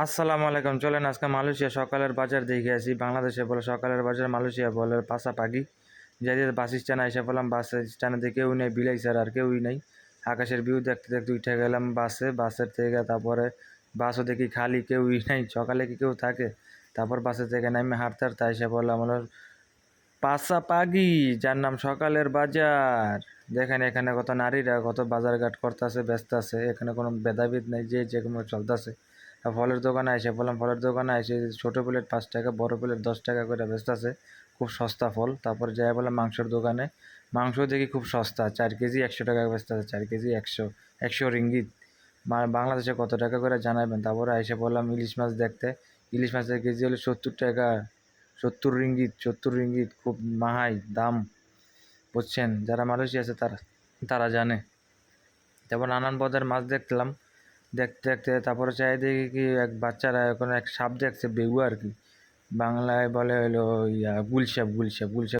আসসালামু আলাইকুম। চলেন আজকে মালয়েশিয়া সকালের বাজার দেখে আসি। বাংলাদেশে বলে সকালের বাজার, মালয়েশিয়া বলে পাশা পাগি। যাই বাস স্ট্যান্ড এসে বললাম, বাস স্ট্যান্ডে কেউই নেই, বিলাই স্যার আর কেউই নেই। আকাশের ভিউ দেখতে দেখতে উঠে গেলাম বাসে। বাসের থেকে তারপরে বাসও দেখি খালি, কেউই নেই। সকালে কি কেউ থাকে? তারপর বাসের থেকে নামে হাঁটতে হাঁটতে এসে বললাম হলো পাশা পাগি, যার নাম সকালের বাজার। দেখেন এখানে কত নারীরা কত বাজারঘাট করতেছে, ব্যস্ত আছে। এখানে কোনো ভেদাভেদ নেই, যে কোনো চলতেছে। ফলের দোকানে এসে বললাম, ফলের দোকানে এসে ছোটো প্লেট 5 টাকা, বড় প্লেট 10 টাকা করে ব্যস্ত আছে। খুব সস্তা ফল। তারপর যাই বললাম মাংসের দোকানে, মাংস দেখি খুব সস্তা, 4 কেজি 100 টাকা ব্যস্ত আছে। 4 কেজি 100 রিঙ্গিত। বাংলাদেশে কত টাকা করে জানাবেন। তারপরে এসে বললাম ইলিশ মাছ দেখতে। ইলিশ মাছের কেজি হলো 70 টাকা, 70 রিঙ্গিত, 70 রিঙ্গিত। খুব মাহাই দাম, বুঝছেন? যারা মালয়েশিয়া আছে তারা তারা জানে। তারপর নানান পদের মাছ দেখলাম। দেখতে দেখতে তারপরে চাই দেখি কি এক বাচ্চারা এখন এক সাপ দেখছে, বেগু আর কি। বাংলায় বলে হলো ইয়া গুলসাপ, গুলসাপ, গুলসাপ।